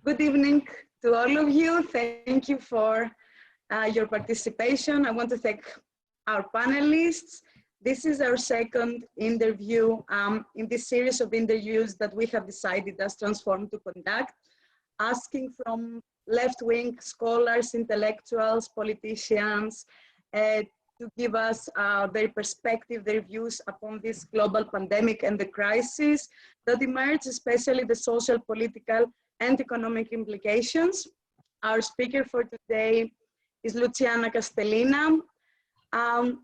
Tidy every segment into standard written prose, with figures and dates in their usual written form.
Good evening to all of you. Thank you for your participation. I want to thank our panelists. This is our second interview in this series of interviews that we have decided as Transform to conduct, asking from left-wing scholars, intellectuals, politicians, to give us their perspective, their views upon this global pandemic and the crisis that emerged, especially the social, political, and economic implications. Our speaker for today is Luciana Castellina.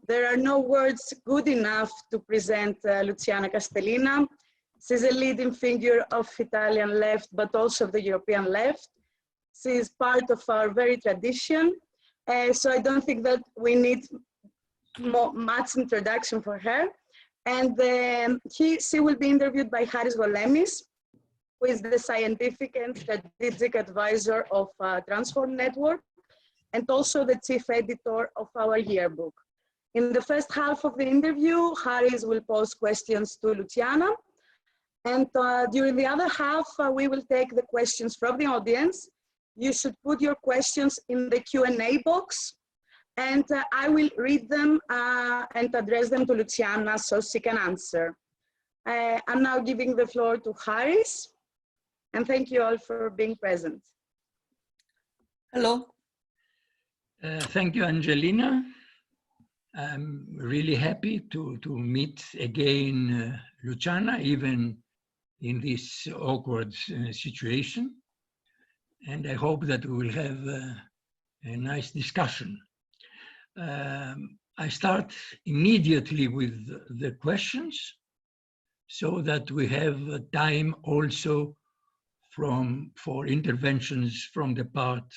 There are no words good enough to present Luciana Castellina. She's a leading figure of Italian left, but also of the European left. She is part of our very tradition. So I don't think that we need much introduction for her. And she will be interviewed by Golemis, who is the scientific and strategic advisor of Transform Network, and also the chief editor of our yearbook. In the first half of the interview, Haris will pose questions to Luciana. And during the other half, we will take the questions from the audience. You should put your questions in the Q&A box, and I will read them and address them to Luciana so she can answer. I'm now giving the floor to Haris, and thank you all for being present. Hello. Thank you, Angelina. I'm really happy to meet again Luciana, even in this awkward situation. And I hope that we will have a nice discussion. I start immediately with the questions so that we have time also for interventions from the part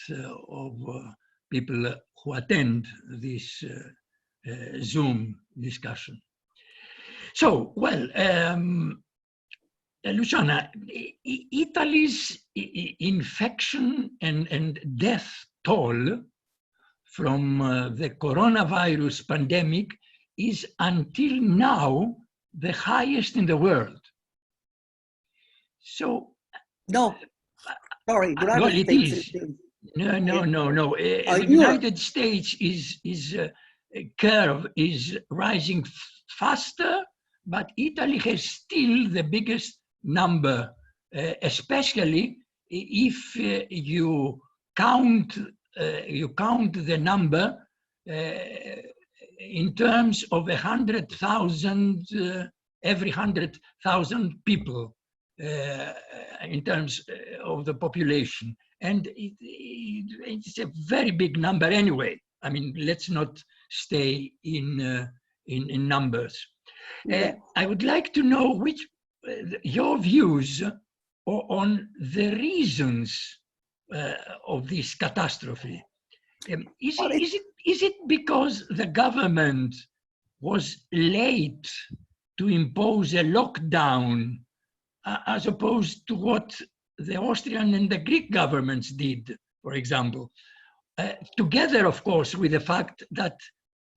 of people who attend this Zoom discussion. So, well, Luciana, Italy's infection and death toll from the coronavirus pandemic is until now the highest in the world. So, no, sorry, well, it is. No. The United States curve is rising faster, but Italy has still the biggest number, especially if you count the number in terms of 100,000 every 100,000 people in terms of the population, and it's a very big number anyway. I mean, let's not stay in numbers. I would like to know your views on the reasons of this catastrophe. Is it because the government was late to impose a lockdown as opposed to what the Austrian and the Greek governments did, for example? Together, of course, with the fact that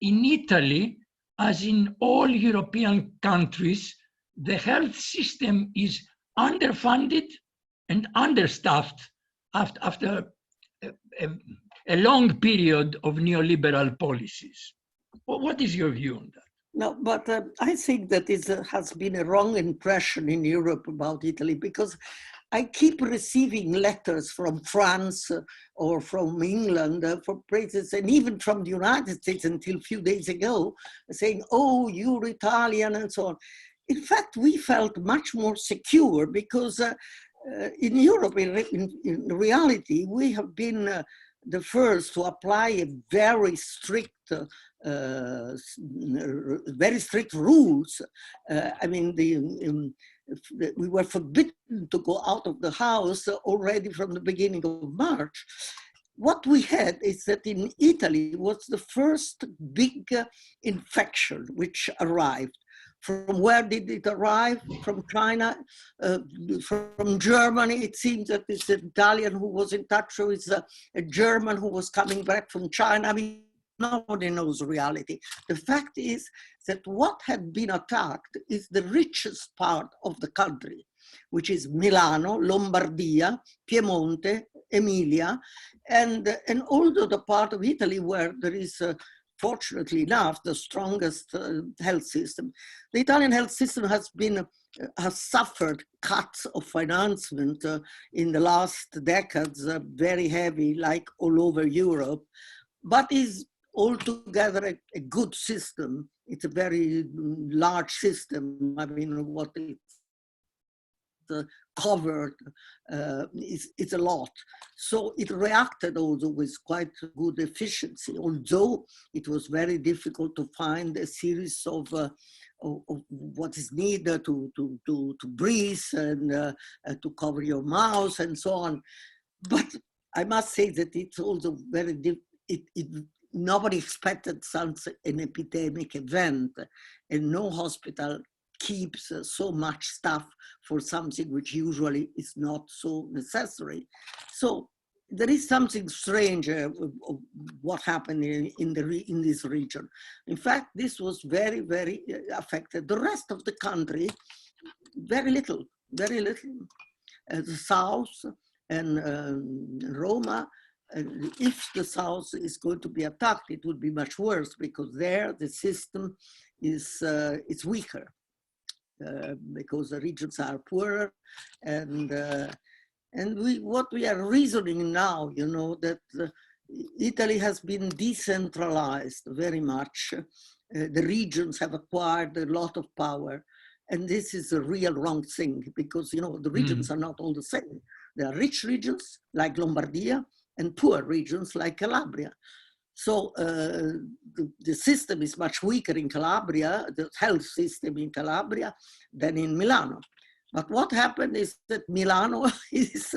in Italy, as in all European countries, the health system is underfunded and understaffed after a long period of neoliberal policies. What is your view on that? No, but I think that it has been a wrong impression in Europe about Italy, because I keep receiving letters from France or from England for praises, and even from the United States until a few days ago, saying, oh, you're Italian and so on. In fact, we felt much more secure because in Europe, in reality, we have been the first to apply a very strict rules. I mean, we were forbidden to go out of the house already from the beginning of March. What we had is that in Italy was the first big infection which arrived. From where did it arrive? From China, from Germany. It seems that it's an Italian who was in touch with a German who was coming back from China. I mean, nobody knows reality. The fact is that what had been attacked is the richest part of the country. which is Milano, Lombardia, Piemonte, Emilia, and also the part of Italy where there is, fortunately enough, the strongest health system. The Italian health system has suffered cuts of financement in the last decades, very heavy, like all over Europe, but is altogether a good system. It's a very large system. I mean, what it's covered it's a lot. So it reacted also with quite good efficiency, although it was very difficult to find a series of what is needed to breathe and to cover your mouth and so on. But I must say that it's also very nobody expected such an epidemic event, and no hospital keeps so much stuff for something which usually is not so necessary. So there is something strange of what happened in this region. In fact, this was very, very affected. The rest of the country, very little, very little. The south and Roma, if the south is going to be attacked, it would be much worse, because there the system is weaker. Because the regions are poorer, and what we are reasoning now, you know, that Italy has been decentralized very much. The regions have acquired a lot of power, and this is a real wrong thing, because, you know, the regions are not all the same. There are rich regions like Lombardia and poor regions like Calabria. So the system is much weaker in Calabria, the health system in Calabria, than in Milano. But what happened is that Milano is,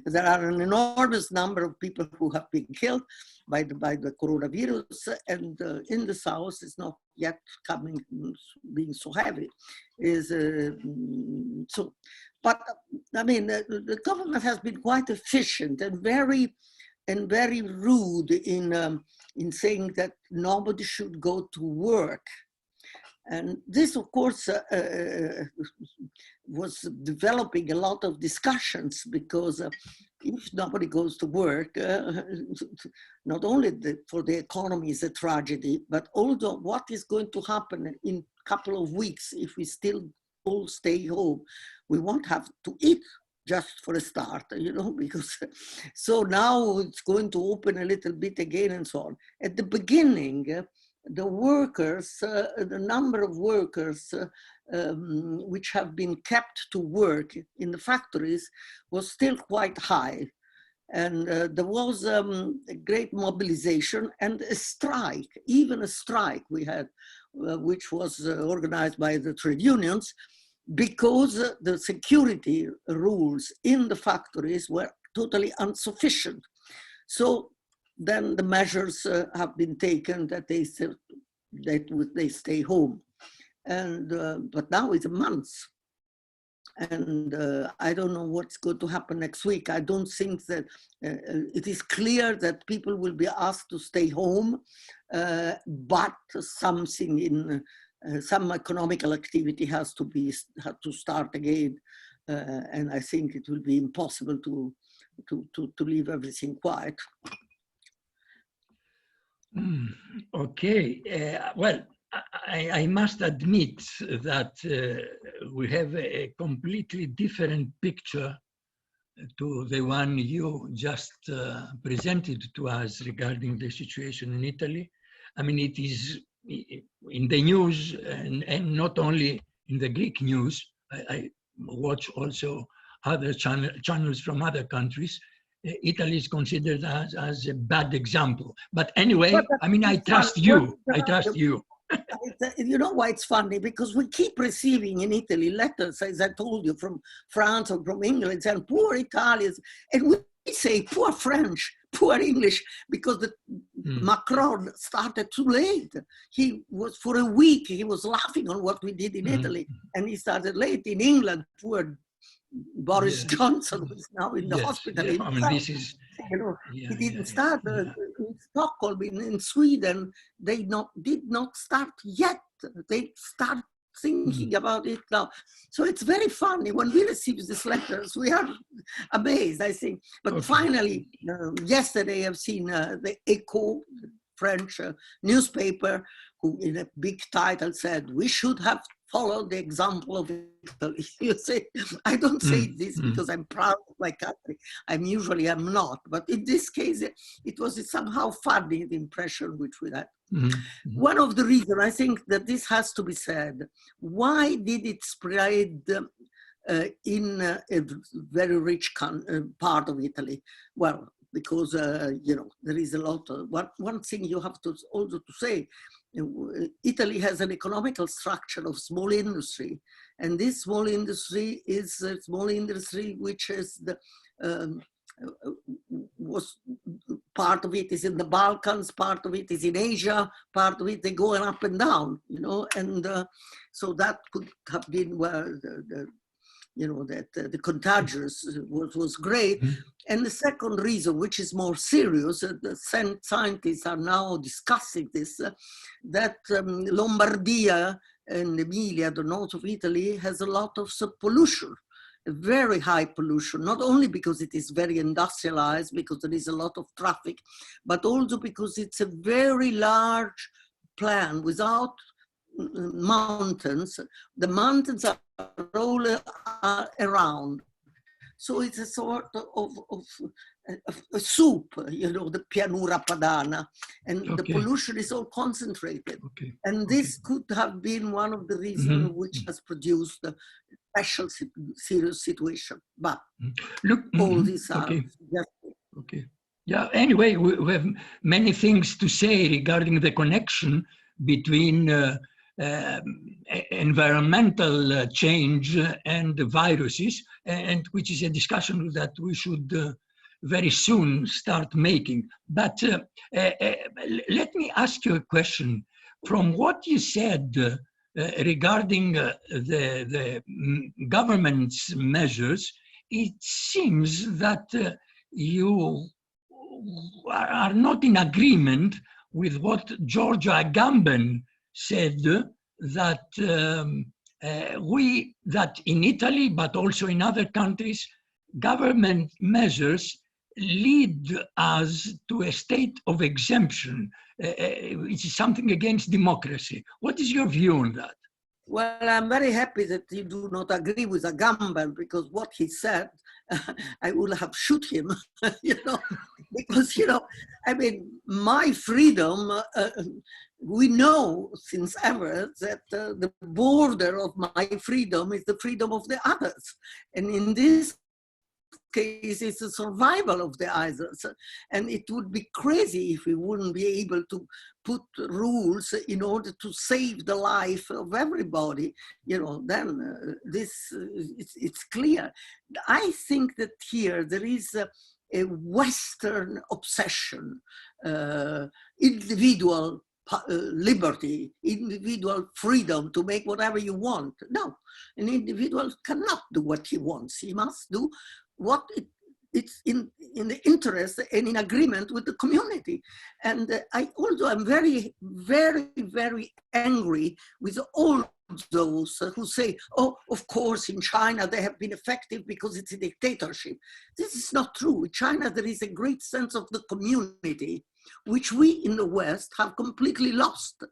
there are an enormous number of people who have been killed by the coronavirus, and in the south it's not yet being so heavy. But I mean, the government has been quite efficient and very rude in saying that nobody should go to work. And this, of course, was developing a lot of discussions, because if nobody goes to work, not only for the economy is a tragedy, but also what is going to happen in a couple of weeks if we still all stay home. We won't have to eat, just for a start, you know, because so now it's going to open a little bit again and so on. At the beginning, the workers, the number of workers which have been kept to work in the factories was still quite high. And there was a great mobilization and a strike, even a strike we had, which was organized by the trade unions, because the security rules in the factories were totally insufficient. So then the measures have been taken that they stay home. And but now it's a month. And I don't know what's going to happen next week. I don't think that it is clear that people will be asked to stay home, but something in some economical activity has to start again, and I think it will be impossible to leave everything quiet. Okay, well, I must admit that we have a completely different picture to the one you just presented to us regarding the situation in Italy. I mean, it is in the news, and not only in the Greek news. I watch also other channels from other countries. Italy is considered as a bad example. But anyway, I mean, I trust you. I trust you. You know why it's funny? Because we keep receiving in Italy letters, as I told you, from France or from England, saying poor Italians, and we say poor French, poor English, because Macron started too late. He was, for a week, he was laughing on what we did in Italy, and he started late. In England, poor Boris Johnson was now in the hospital. Yeah. I mean, this is, you know, he didn't start in Stockholm, in Sweden. They did not start yet. They start thinking about it now. So it's very funny. When we receive these letters, we are amazed, I think. But finally, yesterday I've seen the Echo, French newspaper, who in a big title said, we should have followed the example of Italy. You say, I don't say this because I'm proud of my country. I'm not, but in this case, it was somehow funny, the impression which we had. One of the reasons I think that this has to be said, why did it spread in a very rich part of Italy? Well, because, you know, there is a lot of, one thing you have to also to say, Italy has an economical structure of small industry, and this small industry is a small industry which is was part of it is in the Balkans, part of it is in Asia, part of it they go up and down, you know, and so that could have been where you know, that the contagious was great. And the second reason, which is more serious, the scientists are now discussing this, that Lombardia and Emilia, the north of Italy, has a lot of pollution, very high pollution, not only because it is very industrialized, because there is a lot of traffic, but also because it's a very large plan without mountains. The mountains are all around. So it's a sort of a soup, you know, the pianura padana, and the pollution is all concentrated. And this could have been one of the reasons which has produced a special serious situation. But look, all these are yeah, anyway, we have many things to say regarding the connection between environmental change and the viruses, and which is a discussion that we should very soon start making. But let me ask you a question. From what you said regarding the government's measures, it seems that you are not in agreement with what Giorgio Agamben said, that that in Italy, but also in other countries, government measures lead us to a state of exemption, which is something against democracy. What is your view on that? Well, I'm very happy that you do not agree with Agamben, because what he said, I would have shot him, you know, because, you know, I mean, my freedom, we know since ever that the border of my freedom is the freedom of the others. And in this case, it's the survival of the others. And it would be crazy if we wouldn't be able to put rules in order to save the life of everybody. You know, then it's clear. I think that here there is a Western obsession, individual liberty, individual freedom to make whatever you want. No, an individual cannot do what he wants. He must do what it's in the interest and in agreement with the community. And I'm very, very, very angry with all those who say, oh, of course, in China, they have been effective because it's a dictatorship. This is not true. In China, there is a great sense of the community, which we in the West have completely lost.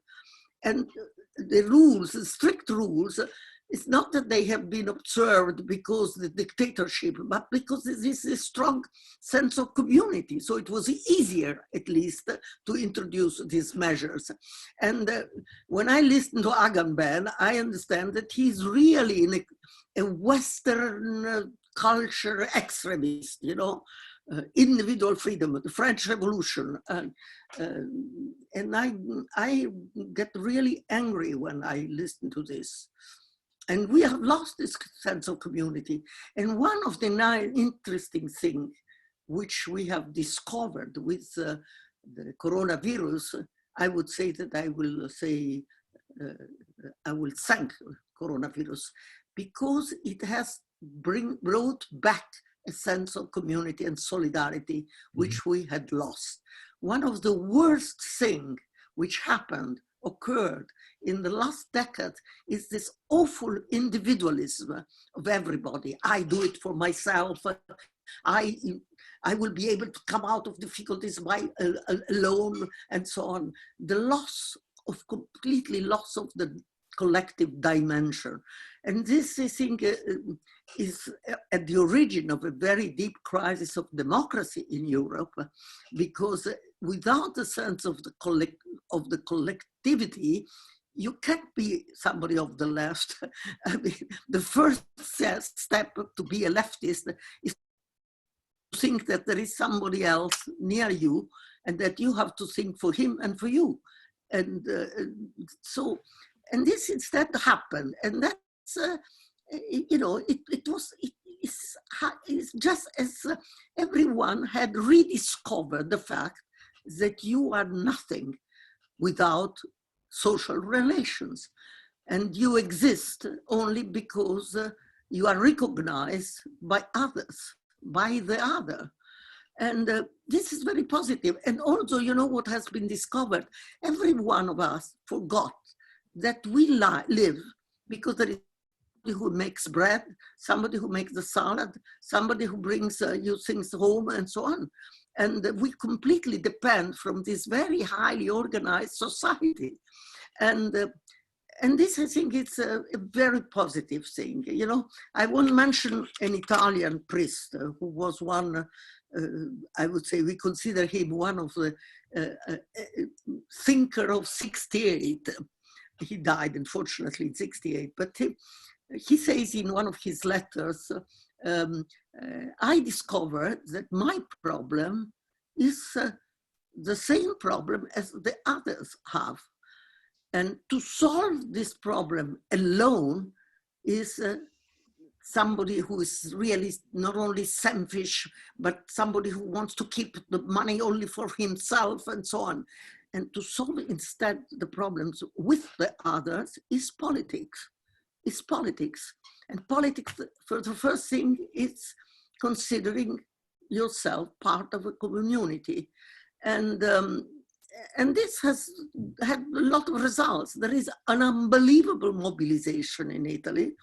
And the rules, the strict rules, it's not that they have been observed because the dictatorship, but because there is a strong sense of community. So it was easier, at least, to introduce these measures. And when I listen to Agamben, I understand that he's really a Western culture extremist, you know, individual freedom, the French Revolution. And I get really angry when I listen to this. And we have lost this sense of community. And one of the interesting things which we have discovered with the coronavirus, I would say that I will thank coronavirus, because it has brought back a sense of community and solidarity, which we had lost. One of the worst things which happened occurred in the last decade is this awful individualism of everybody. I do it for myself. I will be able to come out of difficulties alone, and so on. The completely loss of the collective dimension. And this, I think, is at the origin of a very deep crisis of democracy in Europe, because without a sense of the collectivity, you can't be somebody of the left. I mean, the first step to be a leftist is to think that there is somebody else near you and that you have to think for him and for you. And and this instead happened. And that's, you know, it's just as everyone had rediscovered the fact that you are nothing without social relations, and you exist only because you are recognized by others, by the other. And this is very positive. And also, you know what has been discovered? Every one of us forgot that we live because there is somebody who makes bread, somebody who makes the salad, somebody who brings you things home, and so on. And we completely depend from this very highly organized society. And this, I think, it's a very positive thing. You know, I won't mention an Italian priest who was one, I would say we consider him one of the thinker of 68. He died, unfortunately, in 68, but he says in one of his letters, I discovered that my problem is the same problem as the others have. And to solve this problem alone is somebody who is really not only selfish, but somebody who wants to keep the money only for himself and so on. And to solve instead the problems with the others is politics. It's politics. And politics, for the first thing, is considering yourself part of a community. And this has had a lot of results. There is an unbelievable mobilization in Italy.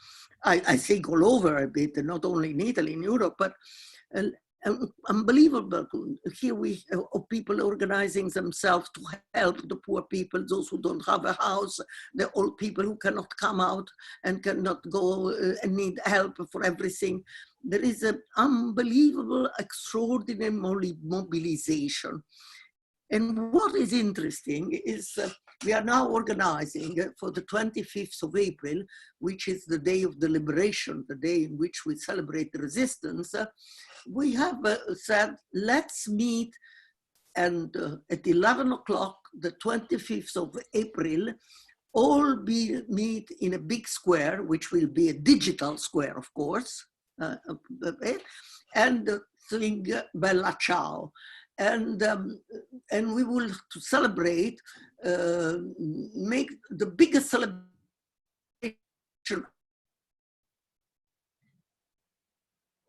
I think all over a bit, and not only in Italy, in Europe, but unbelievable. Here we have people organizing themselves to help the poor people, those who don't have a house, the old people who cannot come out and cannot go and need help for everything. There is an unbelievable, extraordinary mobilization. And what is interesting is we are now organizing for the 25th of April, which is the day of the liberation, the day in which we celebrate the resistance. We have said, let's meet and at 11 o'clock, the 25th of April, all meet in a big square, which will be a digital square, of course, and sing Bella Ciao. And we will, to celebrate, make the biggest celebration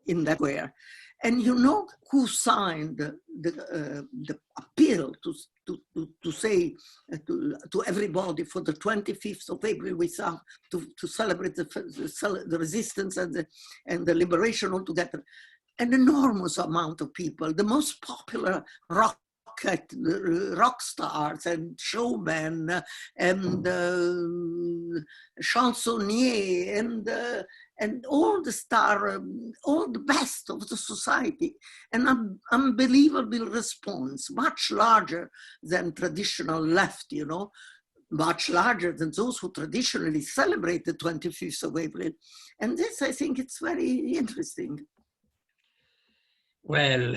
in that square. And you know who signed the appeal to say to everybody for the 25th of April we have to celebrate the resistance and the liberation altogether? An enormous amount of people, the most popular rock stars and showmen and chansonniers and all the stars, all the best of the society. An unbelievable response, much larger than traditional left, you know, much larger than those who traditionally celebrate the 25th of April. And this, I think, it's very interesting. Well,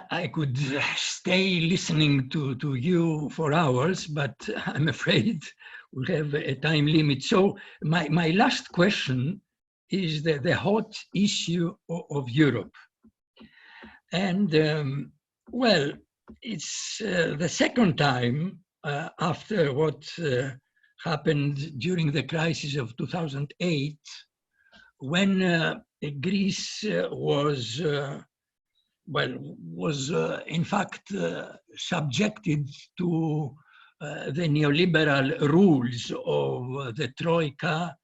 I could stay listening to you for hours, but I'm afraid we have a time limit. So my last question is the hot issue of Europe. And well, it's the second time after what happened during the crisis of 2008, when Greece was in fact subjected to the neoliberal rules of the Troika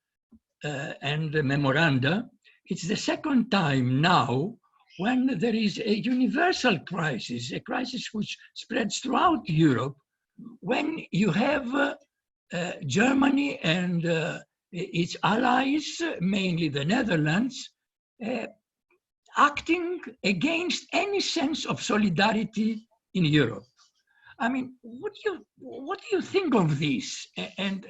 and the memoranda, it's the second time now when there is a universal crisis, a crisis which spreads throughout Europe, when you have Germany and its allies, mainly the Netherlands, acting against any sense of solidarity in Europe. I mean, what do you think of this? And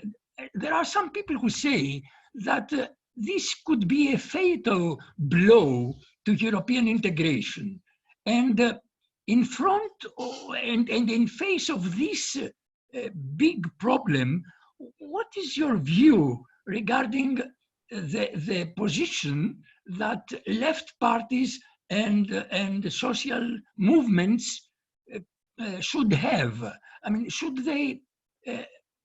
there are some people who say that this could be a fatal blow to European integration. And in front and in face of this big problem, what is your view regarding the position that left parties and social movements should have? I mean, should they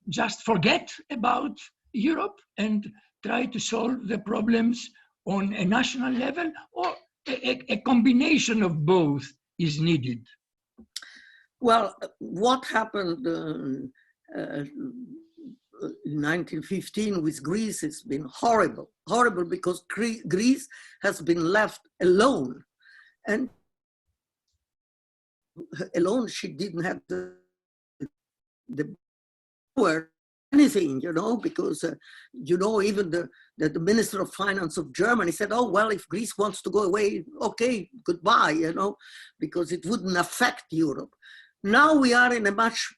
just forget about Europe and try to solve the problems on a national level, or a combination of both is needed? Well, what happened in 1915 with Greece has been horrible, horrible, because Greece has been left alone. And alone, she didn't have the power, anything, you know, because, you know, even the Minister of Finance of Germany said, oh, well, if Greece wants to go away, okay, goodbye, you know, because it wouldn't affect Europe. Now we are in a much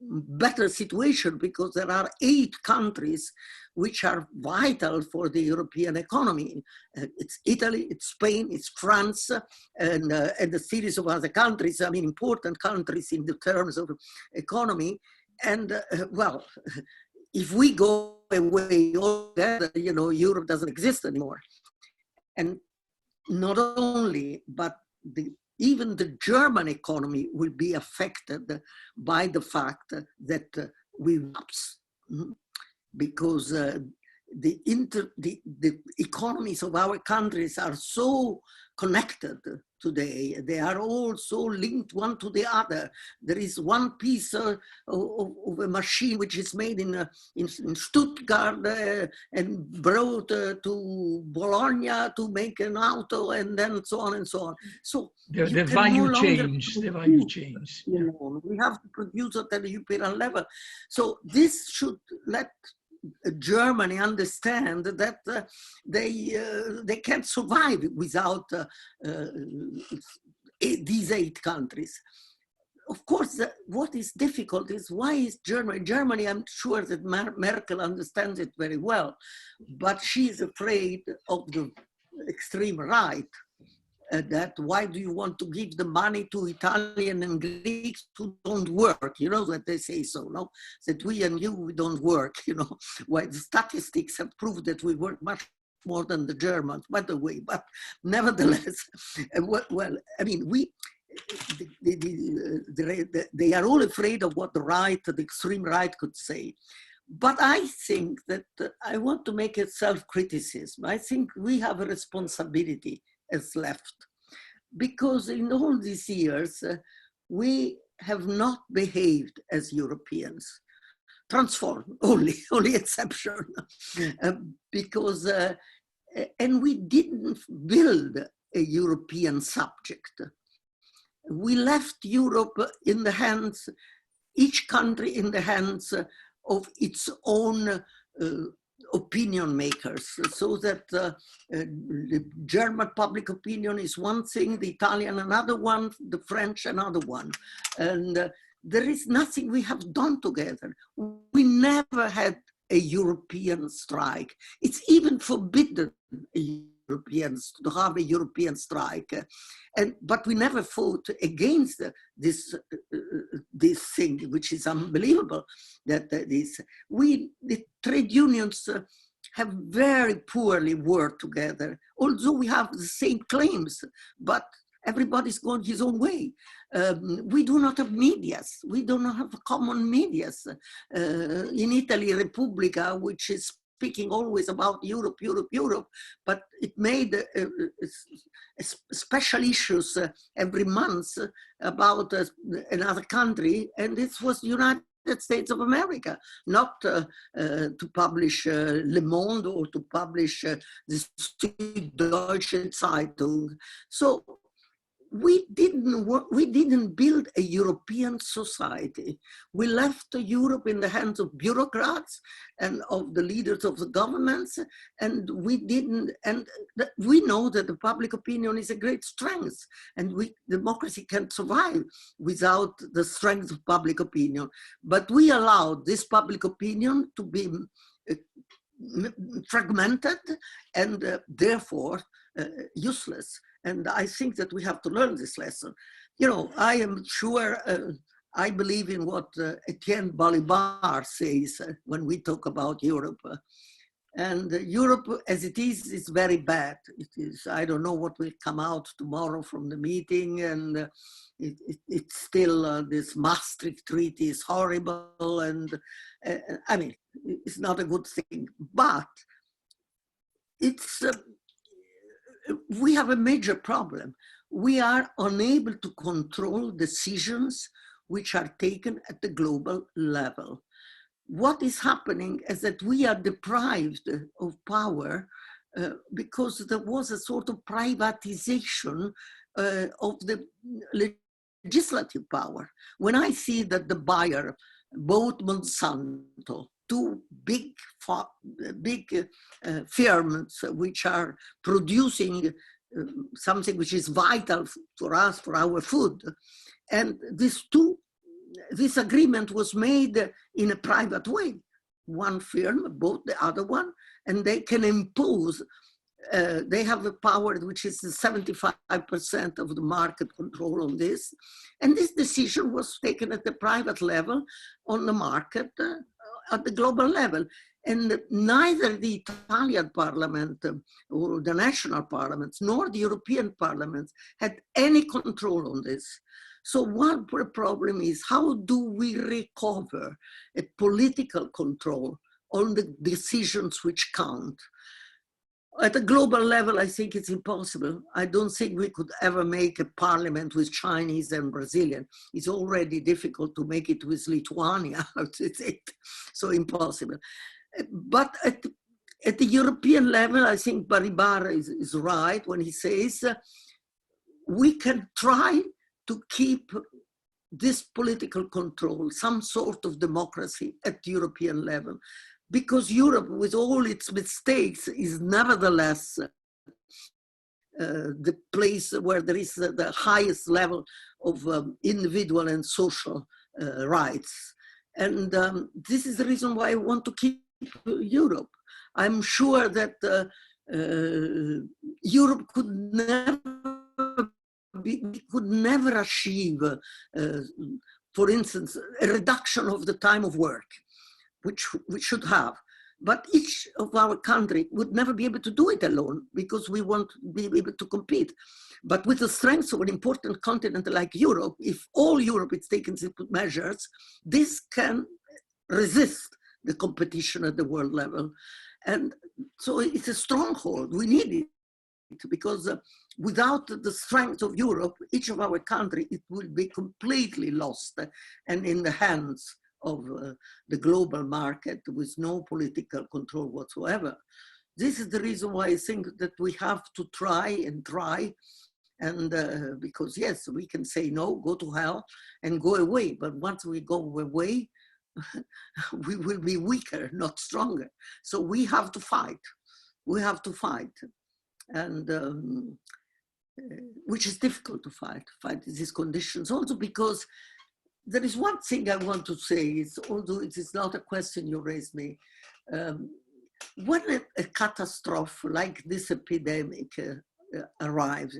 better situation because there are 8 countries which are vital for the European economy. It's Italy, it's Spain, it's France, and a series of other countries, I mean, important countries in the terms of economy. And well, if we go away altogether, you know, Europe doesn't exist anymore. And not only, but even the German economy will be affected by the fact that we lapse, because the economies of our countries are so connected today. They are all so linked one to the other. There is one piece of a machine which is made in Stuttgart and brought to Bologna to make an auto, and then so on and so on. So the value change, the value change. You know, we have to produce at the European level. So this should let Germany understand that they can't survive without these 8 countries. Of course, what is difficult is, why is Germany, I'm sure that Merkel understands it very well, but she's afraid of the extreme right. That why do you want to give the money to Italian and Greeks who don't work? You know that they say so, no? That we and you, we don't work, you know? Why the statistics have proved that we work much more than the Germans, by the way, but nevertheless, well, I mean, they are all afraid of what the right, the extreme right could say. But I think that I want to make a self-criticism. I think we have a responsibility as left, because in all these years, we have not behaved as Europeans, transformed, only exception, because, and we didn't build a European subject. We left Europe in the hands, each country in the hands of its own opinion makers, so that the German public opinion is one thing, the Italian another one, the French another one. And there is nothing we have done together. We never had a European strike. It's even forbidden Europeans to have a European strike, but we never fought against this thing, which is unbelievable. That the trade unions have very poorly worked together, although we have the same claims, but everybody's going his own way. We do not have medias. We do not have common medias. In Italy, Repubblica, which is speaking always about Europe, Europe, Europe, but it made special issues every month about another country, and this was the United States of America, not to publish Le Monde or to publish the Süddeutsche Zeitung. So we didn't build a European society. We left Europe in the hands of bureaucrats and of the leaders of the governments, and we know that the public opinion is a great strength, and democracy can't survive without the strength of public opinion. But we allowed this public opinion to be fragmented and therefore useless. And I think that we have to learn this lesson. You know, I am sure, I believe in what Etienne Balibar says when we talk about Europe. And Europe as it is very bad. It is, I don't know what will come out tomorrow from the meeting, and it's still, this Maastricht Treaty is horrible, and I mean, it's not a good thing, but it's, we have a major problem. We are unable to control decisions which are taken at the global level. What is happening is that we are deprived of power because there was a sort of privatization of the legislative power. When I see that the Bayer bought Monsanto, two big firms which are producing something which is vital for us, for our food. And this agreement was made in a private way. One firm bought the other one, and they can impose, they have a power which is 75% of the market control on this. And this decision was taken at the private level on the market, at the global level. And neither the Italian parliament or the national parliaments, nor the European parliaments had any control on this. So one problem is, how do we recover a political control on the decisions which count? At a global level, I think it's impossible. I don't think we could ever make a parliament with Chinese and Brazilian. It's already difficult to make it with Lithuania. It's so impossible. But at the European level, I think Balibar is right when he says we can try to keep this political control, some sort of democracy at the European level. Because Europe, with all its mistakes, is nevertheless the place where there is the highest level of individual and social rights. And this is the reason why I want to keep Europe. I'm sure that Europe could never achieve, for instance, a reduction of the time of work, which we should have. But each of our country would never be able to do it alone because we won't be able to compete. But with the strength of an important continent like Europe, if all Europe is taking measures, this can resist the competition at the world level. And so it's a stronghold. We need it because without the strength of Europe, each of our country, it will be completely lost and in the hands of the global market with no political control whatsoever. This is the reason why I think that we have to try, and because yes, we can say no, go to hell and go away, but once we go away, we will be weaker, not stronger. So we have to fight. We have to fight, and which is difficult to fight these conditions. Also because there is one thing I want to say, is, although it is not a question you raised me, when a catastrophe like this epidemic arrives,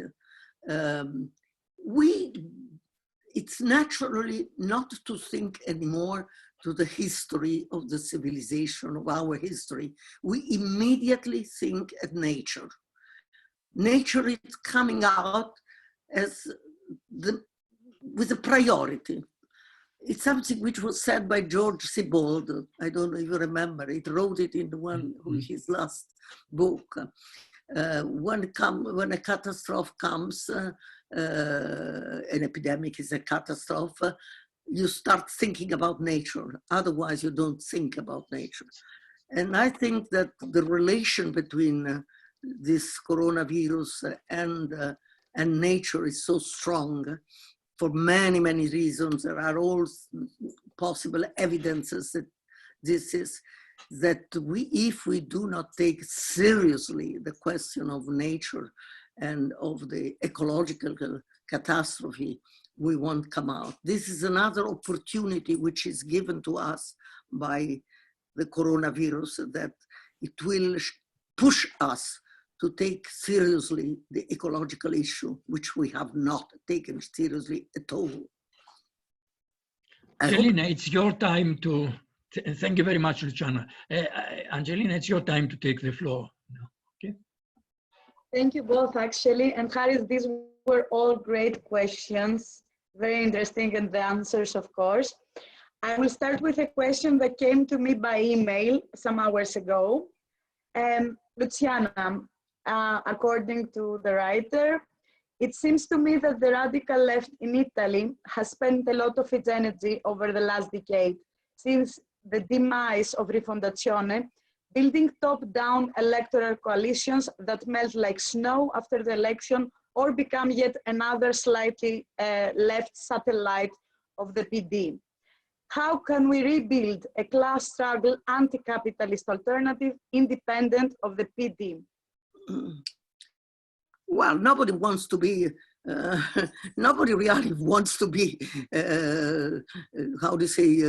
it's naturally not to think anymore to the history of the civilization, of our history. We immediately think at nature. Nature is coming out as with a priority. It's something which was said by George Siebold. I don't know if you remember. He wrote it in his last book. When a catastrophe comes, an epidemic is a catastrophe, you start thinking about nature. Otherwise, you don't think about nature. And I think that the relation between this coronavirus and nature is so strong for many, many reasons. There are all possible evidences that this is, that if we do not take seriously the question of nature and of the ecological catastrophe, we won't come out. This is another opportunity which is given to us by the coronavirus, that it will push us to take seriously the ecological issue, which we have not taken seriously at all. Angelina, it's your time to, thank you very much, Luciana. Angelina, it's your time to take the floor. Okay. Thank you both, actually. And Haris, these were all great questions, very interesting, and the answers, of course. I will start with a question that came to me by email some hours ago. Luciana, according to the writer, it seems to me that the radical left in Italy has spent a lot of its energy over the last decade, since the demise of Rifondazione, building top-down electoral coalitions that melt like snow after the election or become yet another slightly left satellite of the PD. How can we rebuild a class struggle anti-capitalist alternative independent of the PD? Well, nobody wants to be, nobody really wants to be, how do you say,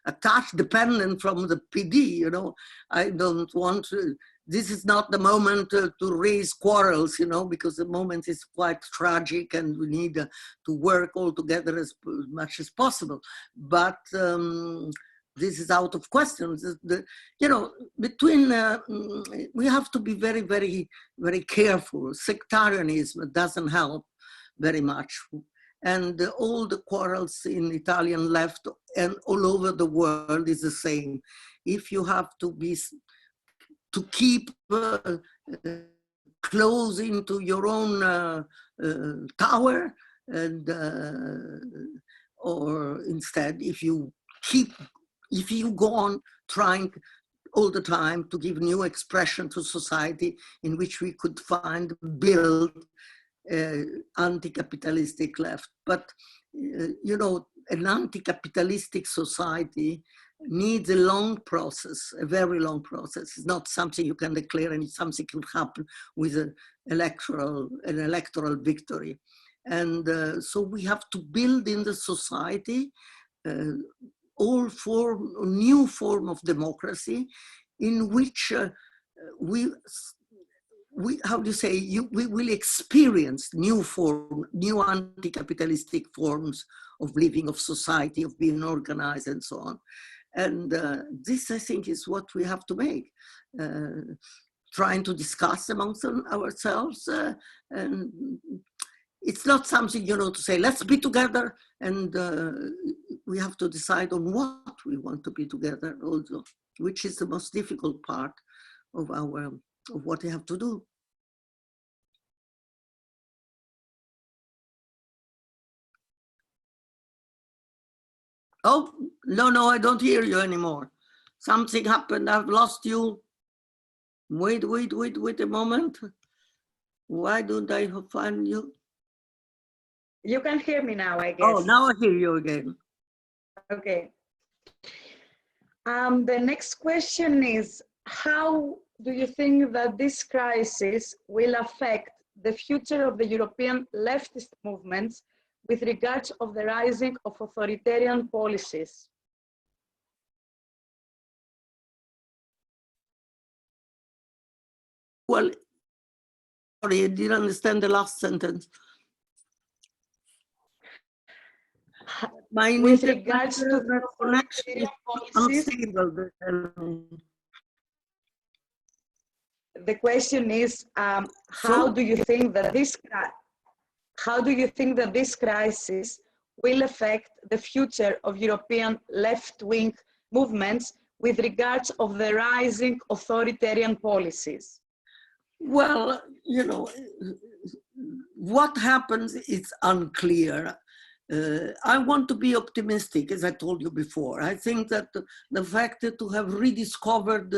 attached, dependent from the PD, you know. I don't want to, this is not the moment to raise quarrels, you know, because the moment is quite tragic and we need to work all together as much as possible. But this is out of question. You know, between, we have to be very, very, very careful. Sectarianism doesn't help very much. And all the quarrels in Italian left and all over the world is the same. If you have to be, to keep close into your own tower, and or instead, if you go on trying all the time to give new expression to society in which we could build anti-capitalistic left. But, you know, an anti-capitalistic society needs a long process, a very long process. It's not something you can declare, and it's something that can happen with an electoral victory. And so we have to build in the society new form of democracy in which we how do you say, we will experience new anti-capitalistic forms of living, of society, of being organized and so on. And this, I think, is what we have to make. Trying to discuss amongst ourselves. And it's not something, you know, to say, let's be together, and we have to decide on what we want to be together also, which is the most difficult part of what we have to do. Oh, no, I don't hear you anymore. Something happened, I've lost you. Wait a moment. Why don't I find you? You can hear me now, I guess. Oh, now I hear you again. Okay. The next question is, how do you think that this crisis will affect the future of the European leftist movements with regards of the rising of authoritarian policies? Well, sorry, I didn't understand the last sentence. With regards to the connection policies, the question is, how do you think that this crisis will affect the future of European left-wing movements with regards of the rising authoritarian policies? Well, you know, what happens is unclear. I want to be optimistic, as I told you before. I think that the fact that to have rediscovered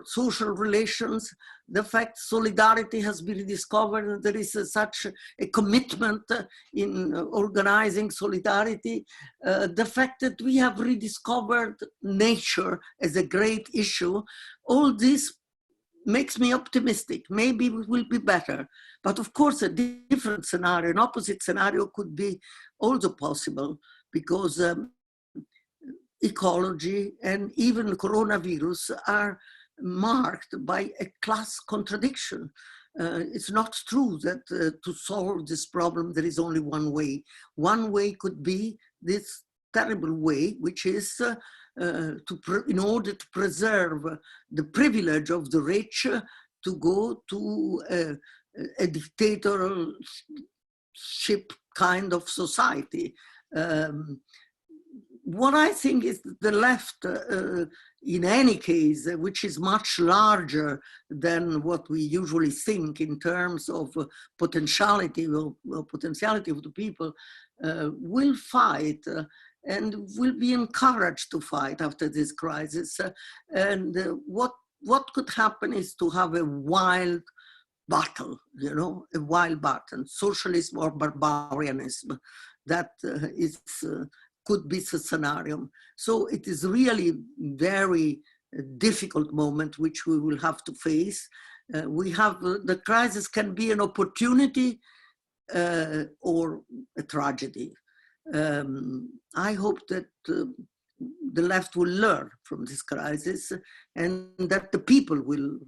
social relations, the fact solidarity has been rediscovered, and there is such a commitment in organizing solidarity, the fact that we have rediscovered nature as a great issue, all this makes me optimistic. Maybe it will be better. But of course, a different scenario, an opposite scenario could be also possible, because ecology and even coronavirus are marked by a class contradiction. It's not true that to solve this problem, there is only one way. One way could be this terrible way, which is in order to preserve the privilege of the rich, to go to a dictatorship kind of society. What I think is the left, in any case, which is much larger than what we usually think in terms of potentiality of the people, will fight and will be encouraged to fight after this crisis. And what could happen is to have a wild battle, you know, a wild battle, socialism or barbarianism. That could be the scenario. So it is really very difficult moment which we will have to face. The crisis can be an opportunity or a tragedy. I hope that the left will learn from this crisis, and that the people will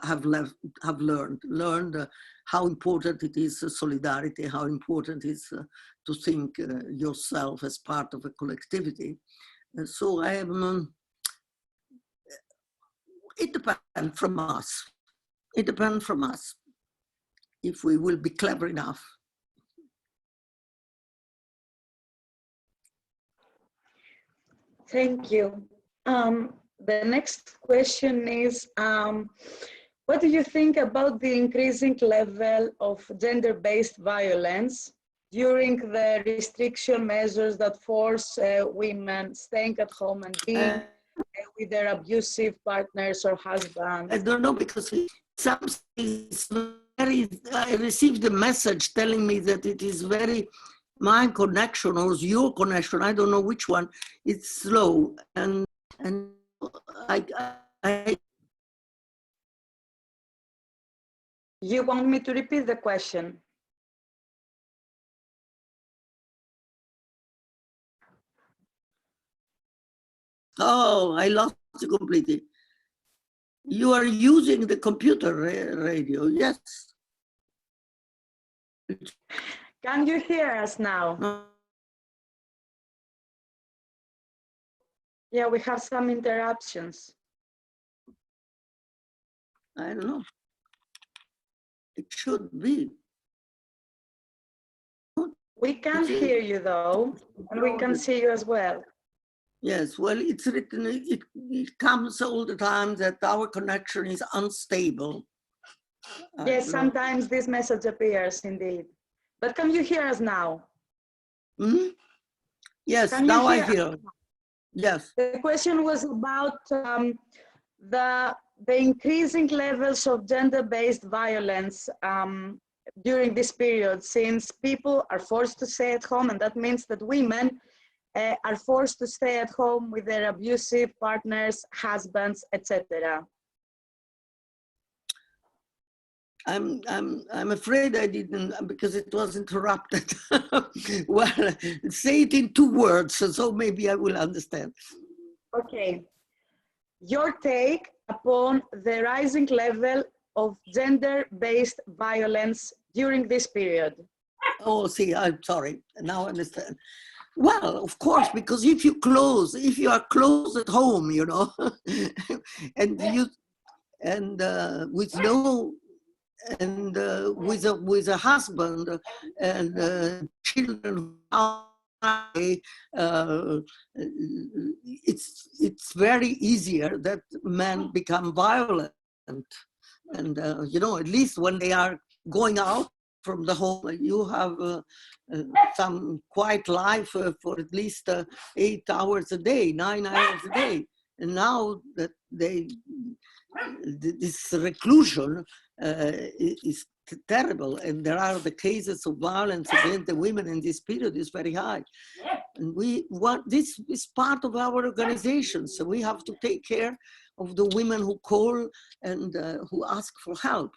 have learned how important it is solidarity, how important it is to think yourself as part of a collectivity. So I am. It depends from us. It depends from us if we will be clever enough. Thank you. The next question is, what do you think about the increasing level of gender-based violence during the restriction measures that force women staying at home and being with their abusive partners or husbands? I don't know, because I received a message telling me that it is very, my connection or your connection, I don't know which one, it's slow. And I You want me to repeat the question? Oh, I lost you completely. You are using the computer radio, yes. Can you hear us now? Yeah, we have some interruptions. I don't know. It should be. We can hear you though, and we can see you as well. Yes, well, it's written, it comes all the time that our connection is unstable. Yes, sometimes this message appears indeed. But can you hear us now? Mm-hmm. Yes, can now I hear. Yes. The question was about the increasing levels of gender-based violence during this period, since people are forced to stay at home, and that means that women are forced to stay at home with their abusive partners, husbands, etc. I'm afraid I didn't, because it was interrupted. Well, say it in 2 words, so maybe I will understand. Okay. Your take upon the rising level of gender-based violence during this period. Oh, see, I'm sorry. Now I understand. Well, of course, because if you are close at home, you know, and with no, and with a husband and children, it's very easier that men become violent, and you know, at least when they are going out from the home. You have some quiet life for at least 8 hours a day, 9 hours a day. And now that this reclusion is terrible, and there are the cases of violence against the women in this period is very high. And we want, this is part of our organization, so we have to take care of the women who call and who ask for help.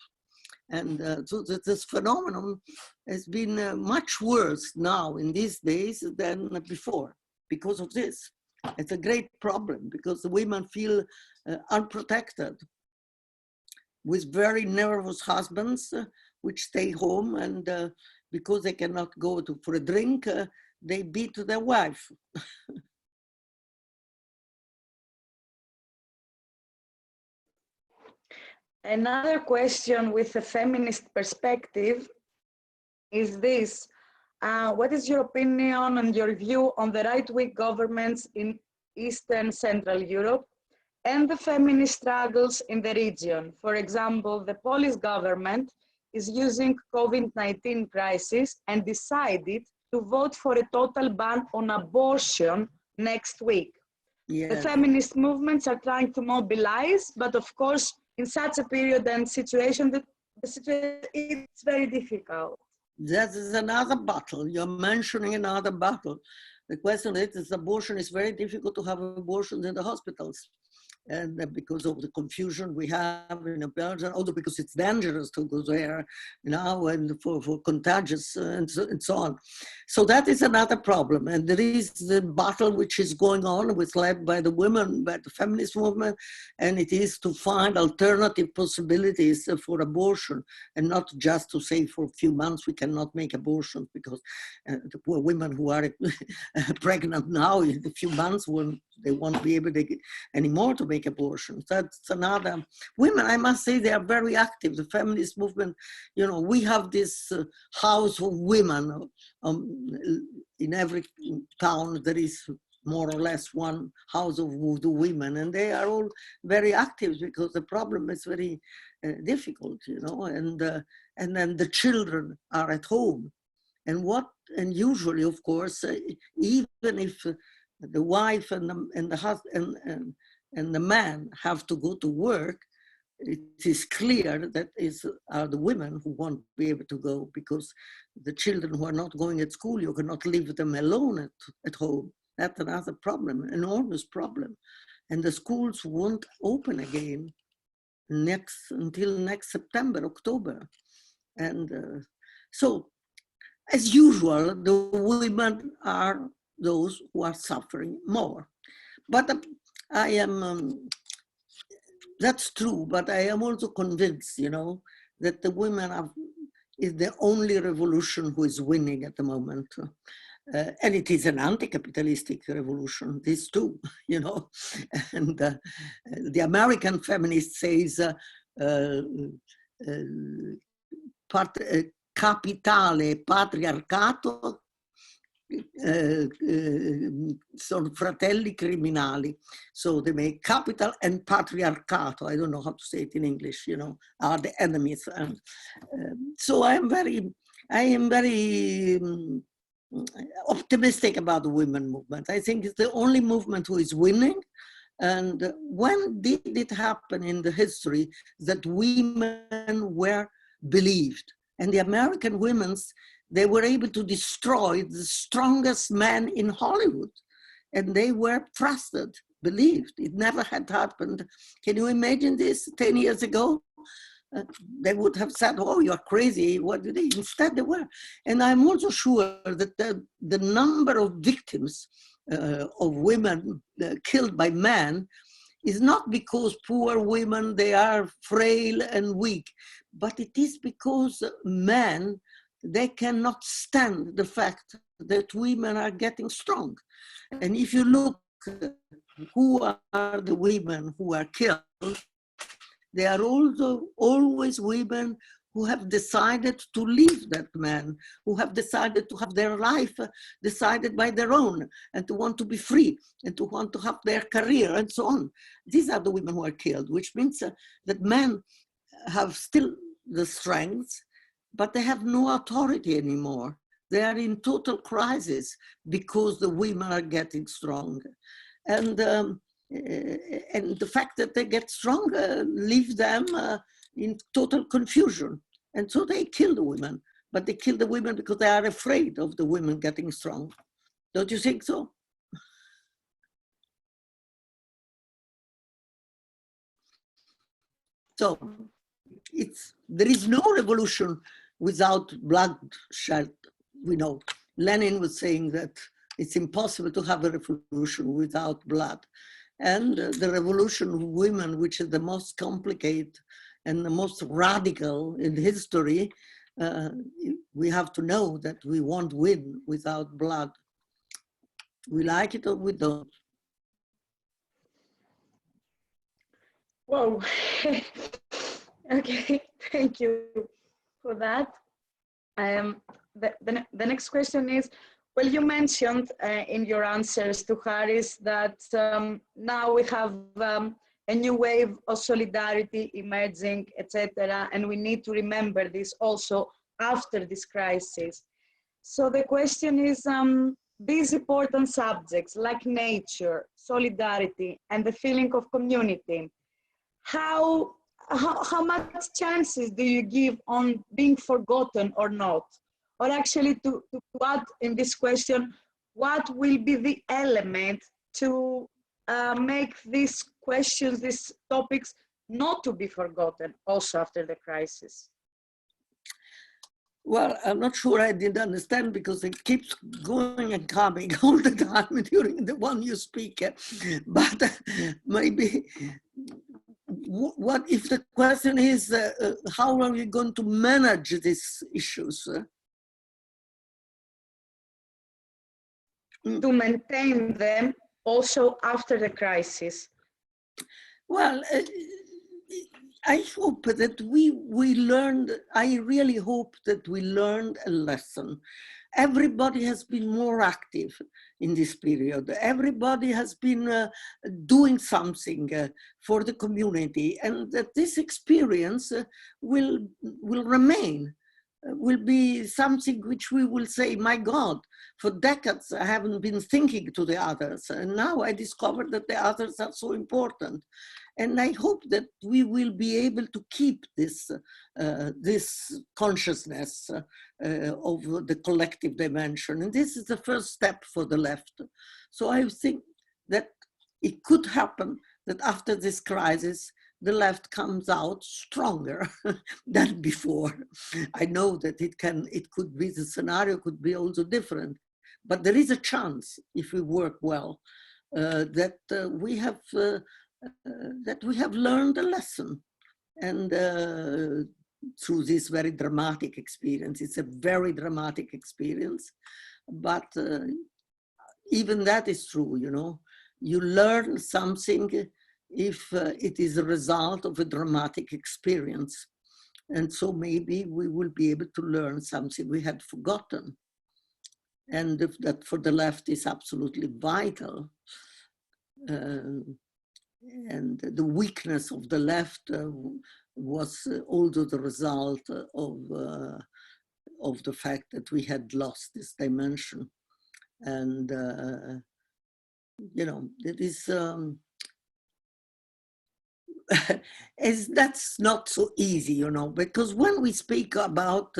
And so this phenomenon has been much worse now in these days than before because of this. It's a great problem because the women feel unprotected with very nervous husbands which stay home, and because they cannot go for a drink, they beat their wife. Another question with a feminist perspective is this. What is your opinion and your view on the right-wing governments in Eastern Central Europe and the feminist struggles in the region? For example, the Polish government is using COVID-19 crisis and decided to vote for a total ban on abortion next week. Yes. The feminist movements are trying to mobilize, but of course, in such a period and situation, it's very difficult. That is another battle. You're mentioning another battle. The question is abortion is very difficult to have abortions in the hospitals. And because of the confusion we have in Belgium, also because it's dangerous to go there now and for contagious and so on. So that is another problem. And there is the battle which is going on, which is led by the women, by the feminist movement, and it is to find alternative possibilities for abortion, and not just to say for a few months we cannot make abortions, because the poor women who are pregnant now in a few months, they won't be able to anymore to make abortions. That's another. Women, I must say, they are very active. The feminist movement, you know, we have this house of women. In every town there is more or less one house of the women, and they are all very active because the problem is very difficult, you know, and then the children are at home. And usually, of course, even if the wife and the husband and the man have to go to work, it is clear that are the women who won't be able to go, because the children who are not going at school, you cannot leave them alone at home. That's another problem, enormous problem. And the schools won't open again until next September, October. And so, as usual, the women are those who are suffering more. But I am, that's true, but I am also convinced, you know, that the women is the only revolution who is winning at the moment. And it is an anti-capitalistic revolution, this too, you know. And the American feminist says, capitale, patriarcato, sono fratelli criminali. So they make capital and patriarcato, I don't know how to say it in English, you know, are the enemies. And so I am very optimistic about the women movement. I think it's the only movement who is winning. And when did it happen in the history that women were believed? And the American women, they were able to destroy the strongest men in Hollywood, and they were trusted, believed. It never had happened. Can you imagine this 10 years ago? They would have said, oh, you're crazy. What did they? Instead, they were. And I'm also sure that the number of victims of women killed by men is not because poor women, they are frail and weak, but it is because men, they cannot stand the fact that women are getting strong. And if you look who are the women who are killed, they are also always women who have decided to leave that man, who have decided to have their life decided by their own, and to want to be free, and to want to have their career, and so on. These are the women who are killed, which means that men have still the strength, but they have no authority anymore. They are in total crisis because the women are getting stronger. And the fact that they get stronger leaves them in total confusion. And so they kill the women, but they kill the women because they are afraid of the women getting strong. Don't you think so? So there is no revolution without bloodshed. We know Lenin was saying that it's impossible to have a revolution without blood. And the revolution of women, which is the most complicated and the most radical in history, we have to know that we won't win without blood. We like it or we don't. Whoa. Okay, thank you for that. The next question is, well, you mentioned in your answers to Harris that now we have a new wave of solidarity emerging, etc., and we need to remember this also after this crisis. So the question is, these important subjects like nature, solidarity, and the feeling of community, how much chances do you give on being forgotten or not? Or actually to add in this question, what will be the element to make these questions, these topics, not to be forgotten also after the crisis? Well, I'm not sure I didn't understand because it keeps going and coming all the time during the one you speak. But maybe, what if the question is, how are we going to manage these issues? To maintain them also after the crisis? Well, I hope that we learned, I really hope that we learned a lesson. Everybody has been more active in this period. Everybody has been doing something for the community, and that this experience will remain. Will be something which we will say, my God, for decades I haven't been thinking to the others, and now I discovered that the others are so important. And I hope that we will be able to keep this, this consciousness of the collective dimension. And this is the first step for the left. So I think that it could happen that after this crisis, the left comes out stronger than before. I know that it could be, the scenario could be also different, but there is a chance, if we work well, that we have learned a lesson. And through this very dramatic experience, it's a very dramatic experience, but even that is true, you know. You learn something if it is a result of a dramatic experience. And so maybe we will be able to learn something we had forgotten. And that for the left is absolutely vital. And the weakness of the left was also the result of the fact that we had lost this dimension. And, you know, it is, that's not so easy, you know, because when we speak about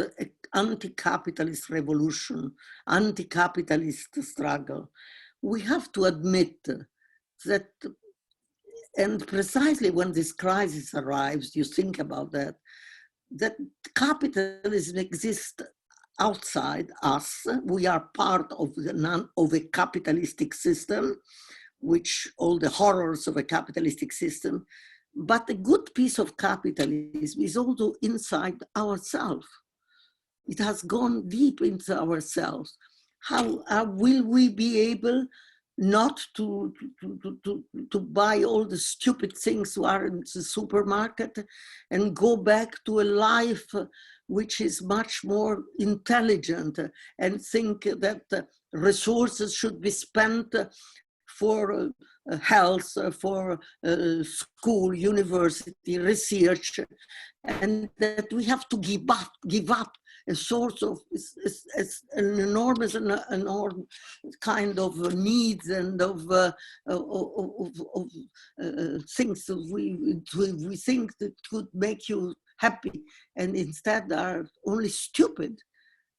anti-capitalist revolution, anti-capitalist struggle, we have to admit that, and precisely when this crisis arrives, you think about that capitalism exists outside us. We are part of a capitalistic system, which all the horrors of a capitalistic system. But a good piece of capitalism is also inside ourselves. It has gone deep into ourselves. How will we be able not to buy all the stupid things that are in the supermarket and go back to a life which is much more intelligent, and think that resources should be spent for health, for school, university, research, and that we have to give up a source of an enormous kind of needs and of things that we think that could make you happy, and instead are only stupid.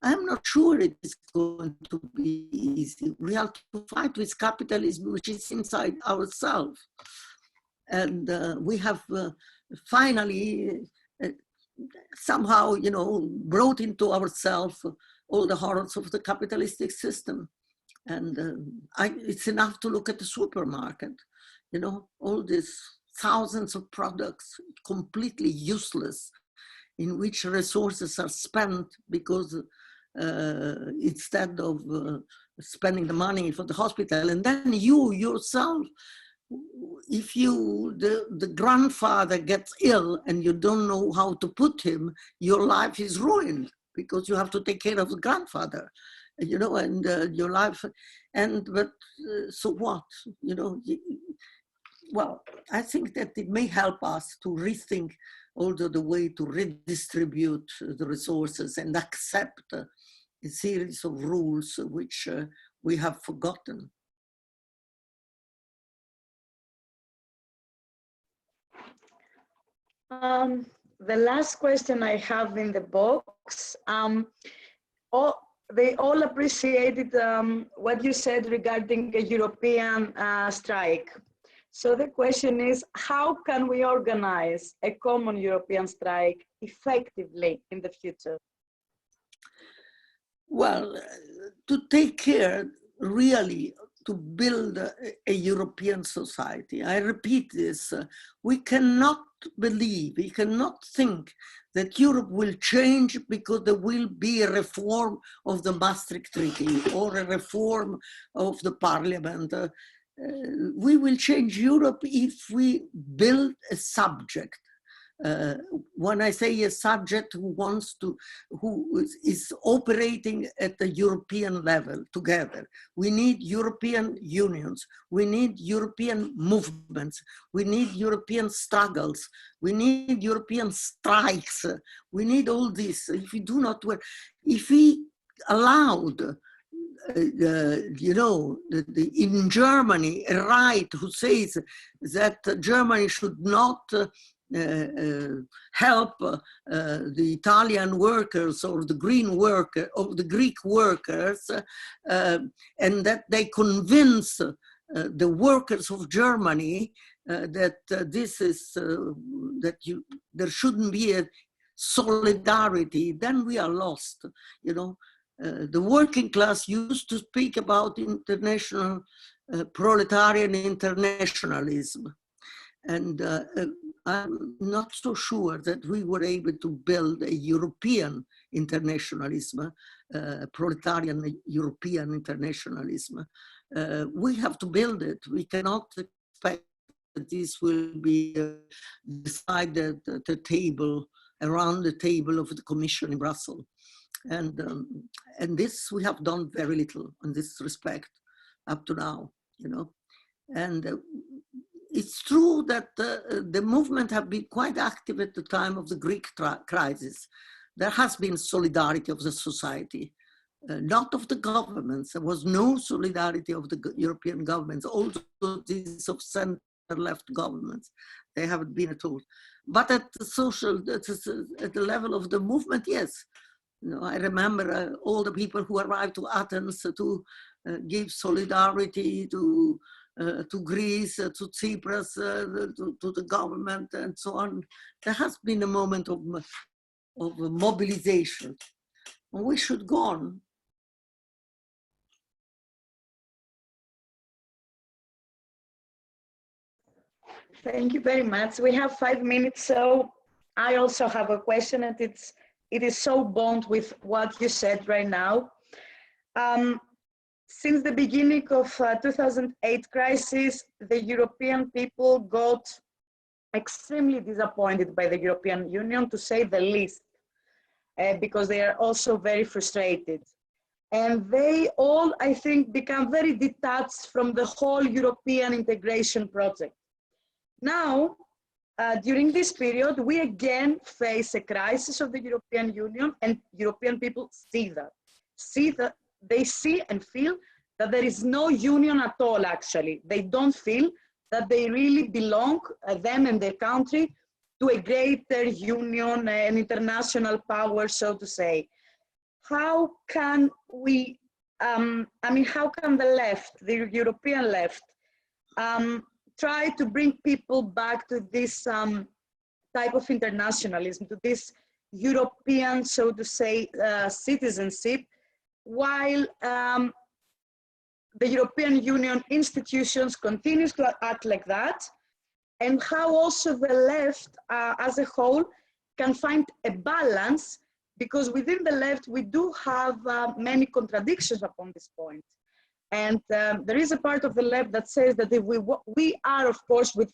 I'm not sure it is going to be easy. We have to fight with capitalism, which is inside ourselves. And we have finally somehow, you know, brought into ourselves all the horrors of the capitalistic system. And it's enough to look at the supermarket, you know, all these thousands of products, completely useless, in which resources are spent because instead of spending the money for the hospital, and then you yourself, if the grandfather gets ill and you don't know how to put him, your life is ruined because you have to take care of the grandfather, you know, and your life, but so what, you know? Well, I think that it may help us to rethink also the way to redistribute the resources and accept a series of rules which we have forgotten. The last question I have in the box, they all appreciated what you said regarding a European strike. So the question is, how can we organize a common European strike effectively in the future? Well, to take care really to build a European society. I repeat this, we cannot believe, we cannot think that Europe will change because there will be a reform of the Maastricht Treaty or a reform of the parliament. We will change Europe if we build a subject. When I say a subject who is operating at the European level together, we need European unions, we need European movements, we need European struggles, we need European strikes, we need all this. If we do not work, if we allowed you know, in Germany, a right who says that Germany should not help the Italian workers or the Greek workers, and that they convince the workers of Germany that this is there shouldn't be a solidarity, then we are lost, you know. The working class used to speak about international proletarian internationalism. And I'm not so sure that we were able to build a European internationalism, proletarian European internationalism. We have to build it. We cannot expect that this will be decided at the table, around the table of the Commission in Brussels. And this we have done very little in this respect up to now, you know. And it's true that the movement have been quite active at the time of the Greek crisis. There has been solidarity of the society, not of the governments. There was no solidarity of the European governments, also these of center-left governments. They haven't been at all. But at the level of the movement, yes. You know, I remember all the people who arrived to Athens to give solidarity to Greece, to Cyprus, to the government, and so on. There has been a moment of mobilization, and we should go on. Thank you very much. We have 5 minutes, so I also have a question, and it is so bound with what you said right now. Since the beginning of 2008 crisis, the European people got extremely disappointed by the European Union, to say the least, because they are also very frustrated. And they all, I think, become very detached from the whole European integration project. Now, during this period, we again face a crisis of the European Union, and European people see that. They see and feel that there is no union at all, actually. They don't feel that they really belong, them and their country, to a greater union, an international power, so to say. How can we, how can the left, the European left, try to bring people back to this type of internationalism, to this European, so to say, citizenship, while the European Union institutions continues to act like that, and how also the left as a whole can find a balance, because within the left we do have many contradictions upon this point. And there is a part of the left that says that if we are, of course, with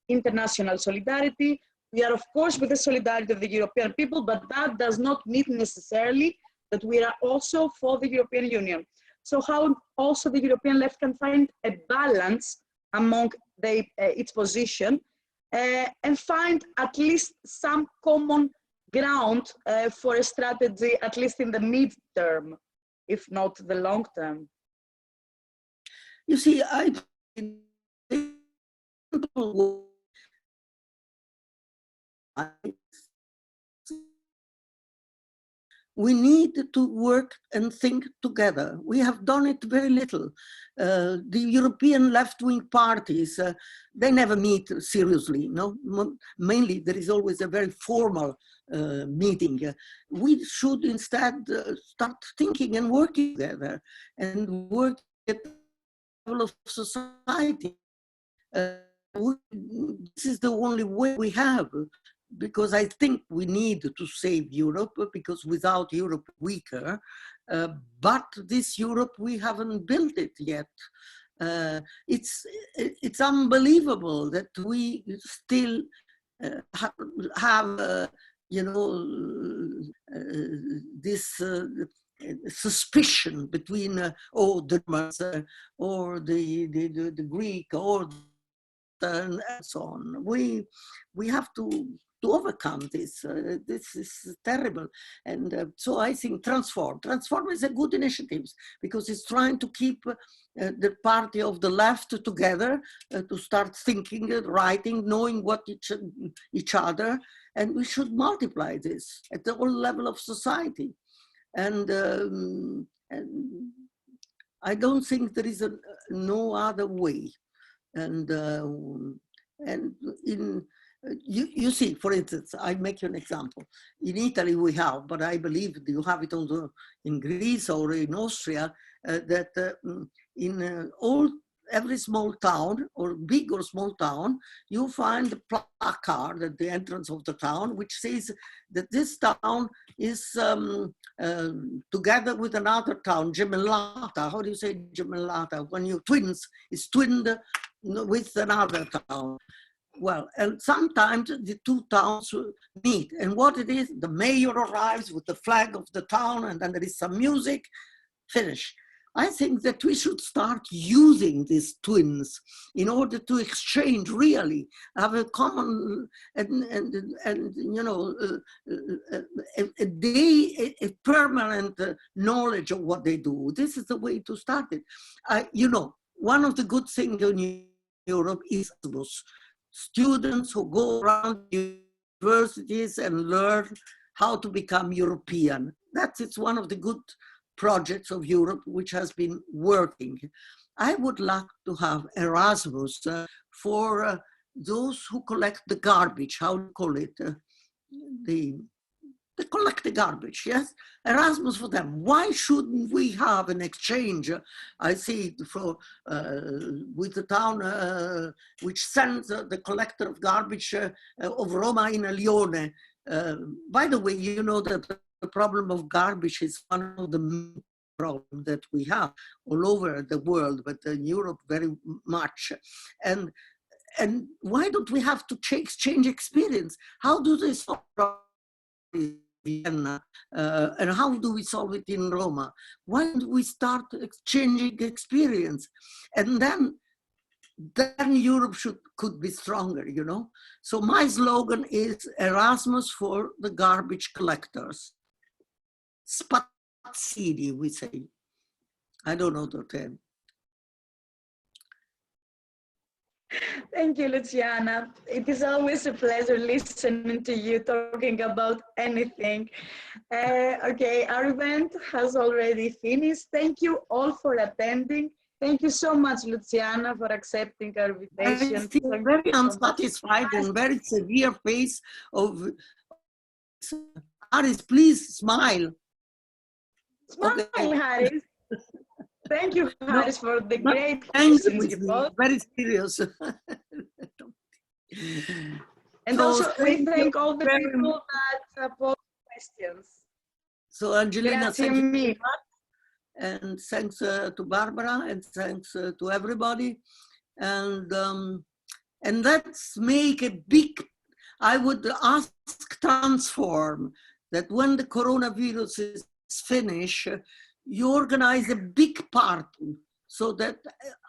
international solidarity, we are, of course, with the solidarity of the European people, but that does not mean necessarily that we are also for the European Union. So how also the European left can find a balance among its position and find at least some common ground for a strategy, at least in the mid-term, if not the long term. You see, we need to work and think together. We have done it very little. The European left-wing parties, they never meet seriously. No, mainly there is always a very formal meeting. We should instead start thinking and working together and work at the level of society. This is the only way we have, because I think we need to save Europe, because without Europe weaker, but this Europe, we haven't built it yet. It's unbelievable that we still have, you know, this suspicion between the Germans or the Greek or and so on. We have to overcome this. This is terrible. And so I think Transform is a good initiative, because it's trying to keep the party of the left together, to start thinking, writing, knowing what each other, and we should multiply this at the whole level of society. And I don't think there is no other way. And you see, for instance, I make you an example. In Italy we have, but I believe you have it also in Greece or in Austria, that in every small town, or big or small town, you find a placard at the entrance of the town which says that this town is together with another town, gemellata. How do you say gemellata? When you twins, it's twinned with another town. Well, and sometimes the two towns meet, and what it is, the mayor arrives with the flag of the town, and then there is some music, finish. I think that we should start using these twins in order to exchange, really, have a common and you know, a permanent knowledge of what they do. This is the way to start it. You know, one of the good things in Europe is Erasmus. Students who go around universities and learn how to become European. It's one of the good projects of Europe which has been working. I would like to have Erasmus for those who collect the garbage, how do you call it? They collect the garbage, yes? Erasmus for them. Why shouldn't we have an exchange? I see with the town which sends the collector of garbage of Roma in Lione. By the way, you know that the problem of garbage is one of the main problems that we have all over the world, but in Europe very much. And why don't we have to exchange experience? How do they solve Vienna, and how do we solve it in Roma? Why don't we start exchanging experience? And then Europe could be stronger, you know? So my slogan is Erasmus for the garbage collectors. Spazzini, we say. I don't know the term. Thank you, Luciana. It is always a pleasure listening to you talking about anything. Okay, our event has already finished. Thank you all for attending. Thank you so much, Luciana, for accepting our invitation. I feel very unsatisfied and very severe face of Haris, please smile. Smile, okay. Haris. Thank you, Haris, for the great questions you posed. Very serious. And so also, we thank all the people that posed questions. So, Angelina, thank you very much. And thanks to Barbara, and thanks to everybody. And let's make a big, I would ask Transform that when the coronavirus is finished, you organize a big party so that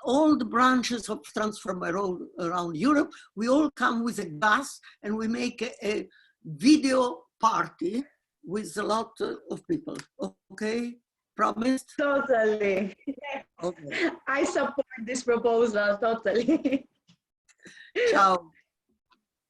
all the branches of Transform around Europe, we all come with a gas and we make a video party with a lot of people. Okay? Promised? Totally. Okay. I support this proposal, totally. Ciao.